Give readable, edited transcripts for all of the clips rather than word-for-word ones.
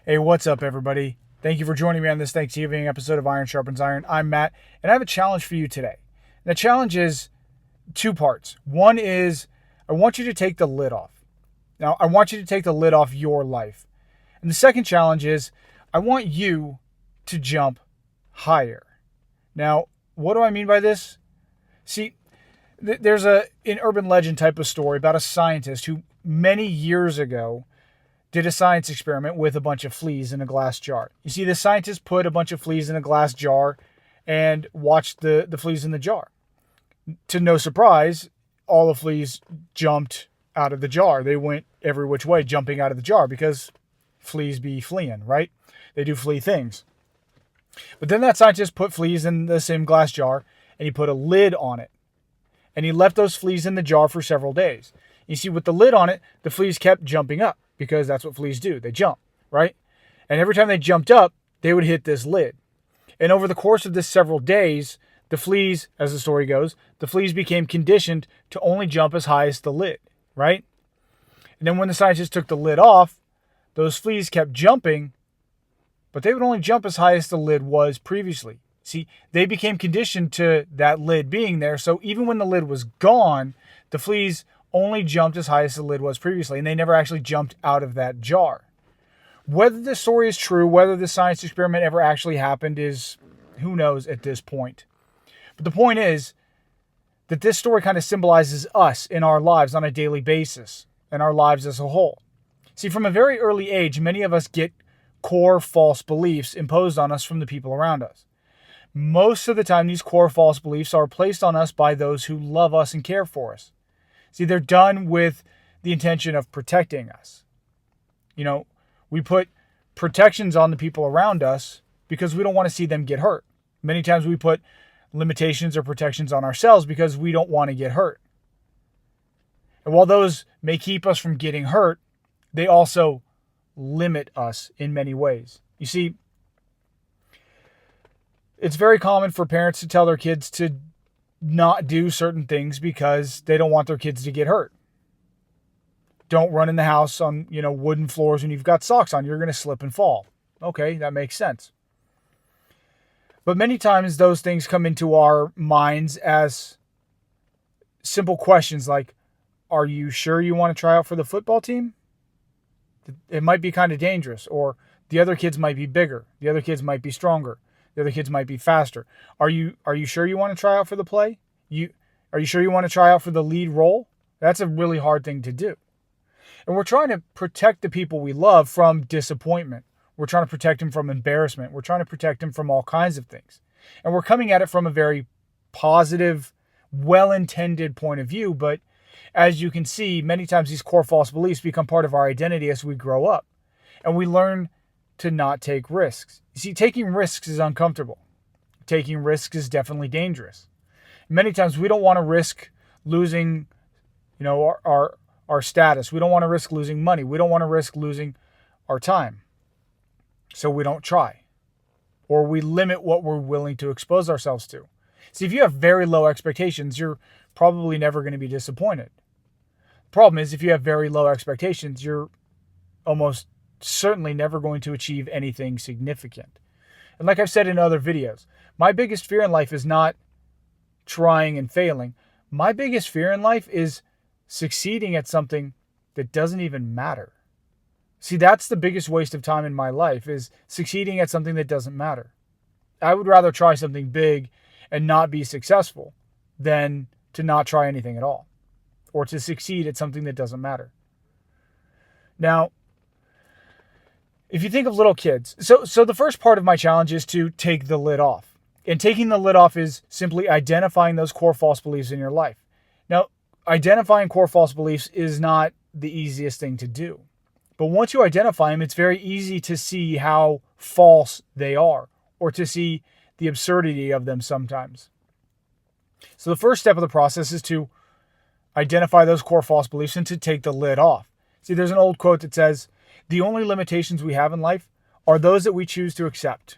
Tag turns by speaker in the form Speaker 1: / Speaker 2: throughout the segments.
Speaker 1: Hey, what's up, everybody? Thank you for joining me on this Thanksgiving episode of Iron Sharpens Iron. I'm Matt, and I have a challenge for you today. And the challenge is two parts. One is I want you to take the lid off. Now, I want you to take the lid off your life. And the second challenge is I want you to jump higher. Now, what do I mean by this? See, there's an urban legend type of story about a scientist who many years ago did a science experiment with a bunch of fleas in a glass jar. You see, the scientist put a bunch of fleas in a glass jar and watched the fleas in the jar. To no surprise, all the fleas jumped out of the jar. They went every which way, jumping out of the jar because fleas be fleeing, right? They do flea things. But then that scientist put fleas in the same glass jar and he put a lid on it. And he left those fleas in the jar for several days. You see, with the lid on it, the fleas kept jumping up because that's what fleas do. They jump, right? And every time they jumped up, they would hit this lid. And over the course of this several days, the fleas, as the story goes, the fleas became conditioned to only jump as high as the lid, right? And then when the scientists took the lid off, those fleas kept jumping, but they would only jump as high as the lid was previously. See, they became conditioned to that lid being there, so even when the lid was gone, the fleas only jumped as high as the lid was previously, and they never actually jumped out of that jar. Whether this story is true, whether the science experiment ever actually happened is who knows at this point. But the point is that this story kind of symbolizes us in our lives on a daily basis, and our lives as a whole. See, from a very early age, many of us get core false beliefs imposed on us from the people around us. Most of the time, these core false beliefs are placed on us by those who love us and care for us. See, they're done with the intention of protecting us. You know, we put protections on the people around us because we don't want to see them get hurt. Many times we put limitations or protections on ourselves because we don't want to get hurt. And while those may keep us from getting hurt, they also limit us in many ways. You see, it's very common for parents to tell their kids to not do certain things because they don't want their kids to get hurt. Don't run in the house on, wooden floors when you've got socks on. You're going to slip and fall. Okay, that makes sense. But many times those things come into our minds as simple questions like, are you sure you want to try out for the football team? It might be kind of dangerous. Or the other kids might be bigger. The other kids might be stronger. The other kids might be faster. Are you sure you want to try out for the play? Are you sure you want to try out for the lead role? That's a really hard thing to do. And we're trying to protect the people we love from disappointment. We're trying to protect them from embarrassment. We're trying to protect them from all kinds of things. And we're coming at it from a very positive, well-intended point of view. But as you can see, many times these core false beliefs become part of our identity as we grow up. And we learn to not take risks. You see, taking risks is uncomfortable. Taking risks is definitely dangerous. Many times we don't want to risk losing, our status. We don't want to risk losing money. We don't want to risk losing our time. So we don't try. Or we limit what we're willing to expose ourselves to. See, if you have very low expectations, you're probably never going to be disappointed. The problem is if you have very low expectations, you're almost certainly never going to achieve anything significant. And like I've said in other videos, my biggest fear in life is not trying and failing. My biggest fear in life is succeeding at something that doesn't even matter. See, that's the biggest waste of time in my life, is succeeding at something that doesn't matter. I would rather try something big and not be successful than to not try anything at all, or to succeed at something that doesn't matter. Now, if you think of little kids, so the first part of my challenge is to take the lid off. And taking the lid off is simply identifying those core false beliefs in your life. Now, identifying core false beliefs is not the easiest thing to do. But once you identify them, it's very easy to see how false they are, or to see the absurdity of them sometimes. So the first step of the process is to identify those core false beliefs and to take the lid off. See, there's an old quote that says, the only limitations we have in life are those that we choose to accept.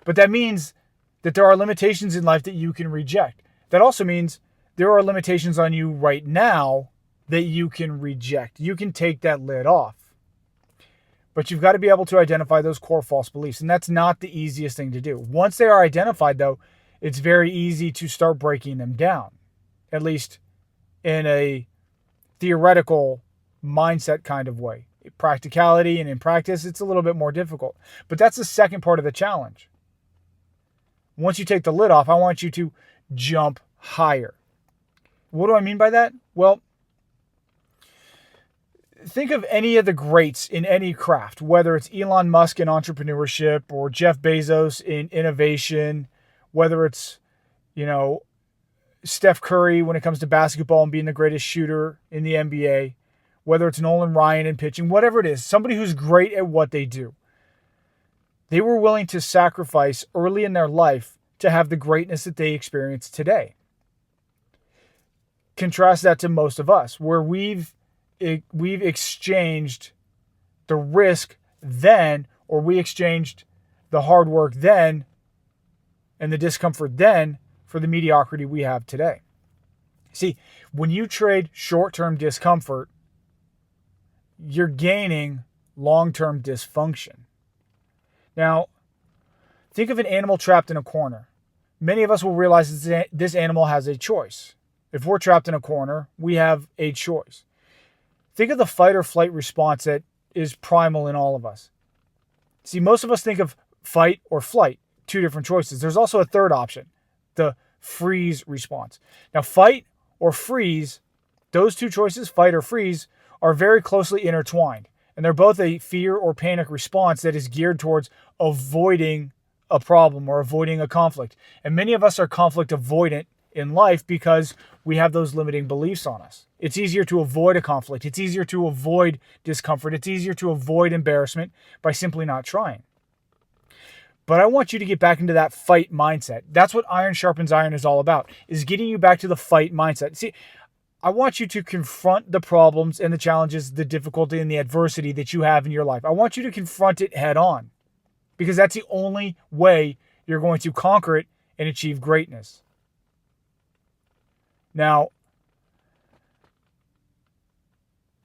Speaker 1: But that means that there are limitations in life that you can reject. That also means there are limitations on you right now that you can reject. You can take that lid off. But you've got to be able to identify those core false beliefs. And that's not the easiest thing to do. Once they are identified, though, it's very easy to start breaking them down, at least in a theoretical mindset kind of way. Practicality and in practice, it's a little bit more difficult. But that's the second part of the challenge. Once you take the lid off, I want you to jump higher. What do I mean by that? Well, think of any of the greats in any craft, whether it's Elon Musk in entrepreneurship or Jeff Bezos in innovation, whether it's, Steph Curry when it comes to basketball and being the greatest shooter in the NBA, whether it's Nolan Ryan in pitching, whatever it is, somebody who's great at what they do. They were willing to sacrifice early in their life to have the greatness that they experience today. Contrast that to most of us, where we've exchanged the risk then, or we exchanged the hard work then and the discomfort then for the mediocrity we have today. See, when you trade short-term discomfort, you're gaining long-term dysfunction. Now, think of an animal trapped in a corner. Many of us will realize that this animal has a choice. If we're trapped in a corner, we have a choice. Think of the fight or flight response that is primal in all of us. See, most of us think of fight or flight, two different choices. There's also a third option, the freeze response. Now, fight or freeze, those two choices, fight or freeze, are very closely intertwined. And they're both a fear or panic response that is geared towards avoiding a problem or avoiding a conflict. And many of us are conflict avoidant in life because we have those limiting beliefs on us. It's easier to avoid a conflict. It's easier to avoid discomfort. It's easier to avoid embarrassment by simply not trying. But I want you to get back into that fight mindset. That's what Iron Sharpens Iron is all about, is getting you back to the fight mindset. See, I want you to confront the problems and the challenges, the difficulty and the adversity that you have in your life. I want you to confront it head on, because that's the only way you're going to conquer it and achieve greatness. Now,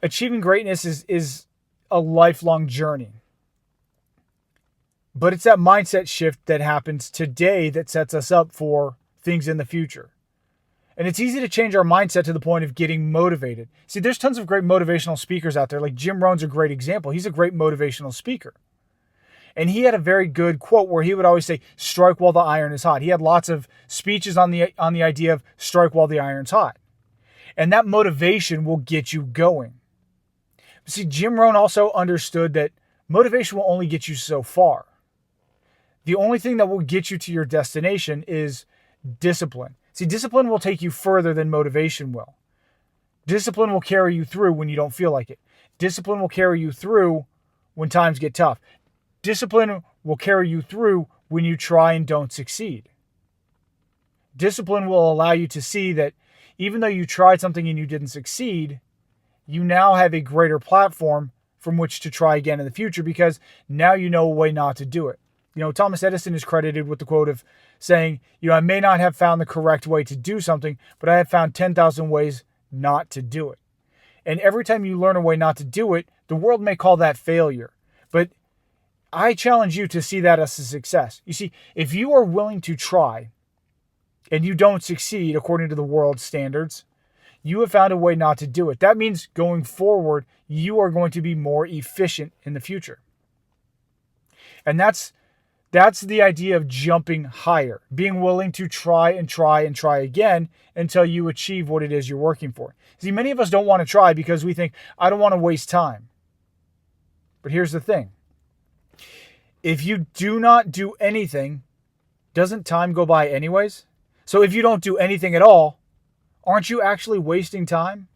Speaker 1: achieving greatness is a lifelong journey. But it's that mindset shift that happens today that sets us up for things in the future. And it's easy to change our mindset to the point of getting motivated. See, there's tons of great motivational speakers out there. Like Jim Rohn's a great example. He's a great motivational speaker. And he had a very good quote where he would always say, strike while the iron is hot. He had lots of speeches on the idea of strike while the iron's hot. And that motivation will get you going. See, Jim Rohn also understood that motivation will only get you so far. The only thing that will get you to your destination is discipline. See, discipline will take you further than motivation will. Discipline will carry you through when you don't feel like it. Discipline will carry you through when times get tough. Discipline will carry you through when you try and don't succeed. Discipline will allow you to see that even though you tried something and you didn't succeed, you now have a greater platform from which to try again in the future, because now you know a way not to do it. Thomas Edison is credited with the quote of saying, I may not have found the correct way to do something, but I have found 10,000 ways not to do it. And every time you learn a way not to do it, the world may call that failure. But I challenge you to see that as a success. You see, if you are willing to try and you don't succeed according to the world's standards, you have found a way not to do it. That means going forward, you are going to be more efficient in the future. And that's the idea of jumping higher, being willing to try and try and try again until you achieve what it is you're working for. See, many of us don't want to try because we think, I don't want to waste time. But here's the thing. If you do not do anything, doesn't time go by anyways? So if you don't do anything at all, aren't you actually wasting time?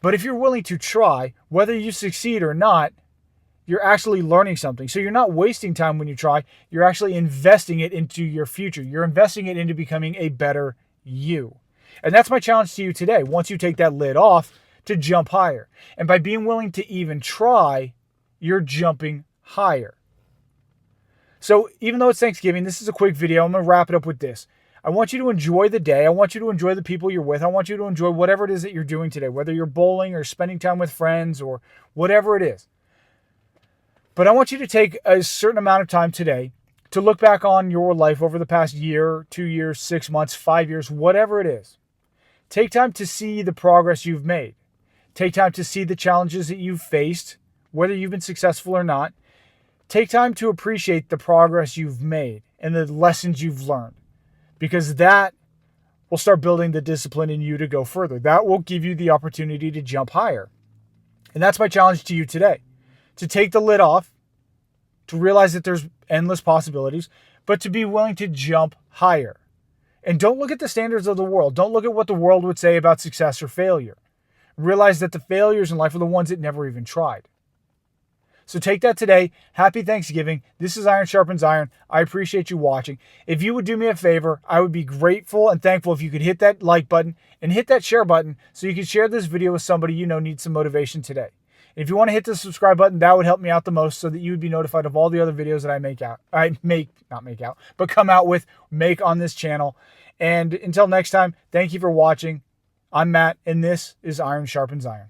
Speaker 1: But if you're willing to try, whether you succeed or not, you're actually learning something. So you're not wasting time when you try. You're actually investing it into your future. You're investing it into becoming a better you. And that's my challenge to you today. Once you take that lid off, to jump higher. And by being willing to even try, you're jumping higher. So even though it's Thanksgiving, this is a quick video. I'm going to wrap it up with this. I want you to enjoy the day. I want you to enjoy the people you're with. I want you to enjoy whatever it is that you're doing today, whether you're bowling or spending time with friends or whatever it is. But I want you to take a certain amount of time today to look back on your life over the past year, 2 years, 6 months, 5 years, whatever it is. Take time to see the progress you've made. Take time to see the challenges that you've faced, whether you've been successful or not. Take time to appreciate the progress you've made and the lessons you've learned, because that will start building the discipline in you to go further. That will give you the opportunity to jump higher. And that's my challenge to you today, to take the lid off, to realize that there's endless possibilities, but to be willing to jump higher. And don't look at the standards of the world. Don't look at what the world would say about success or failure. Realize that the failures in life are the ones that never even tried. So take that today. Happy Thanksgiving. This is Iron Sharpens Iron. I appreciate you watching. If you would do me a favor, I would be grateful and thankful if you could hit that like button and hit that share button so you can share this video with somebody you know needs some motivation today. If you want to hit the subscribe button, that would help me out the most so that you would be notified of all the other videos that come out with, make on this channel. And until next time, thank you for watching. I'm Matt, and this is Iron Sharpens Iron.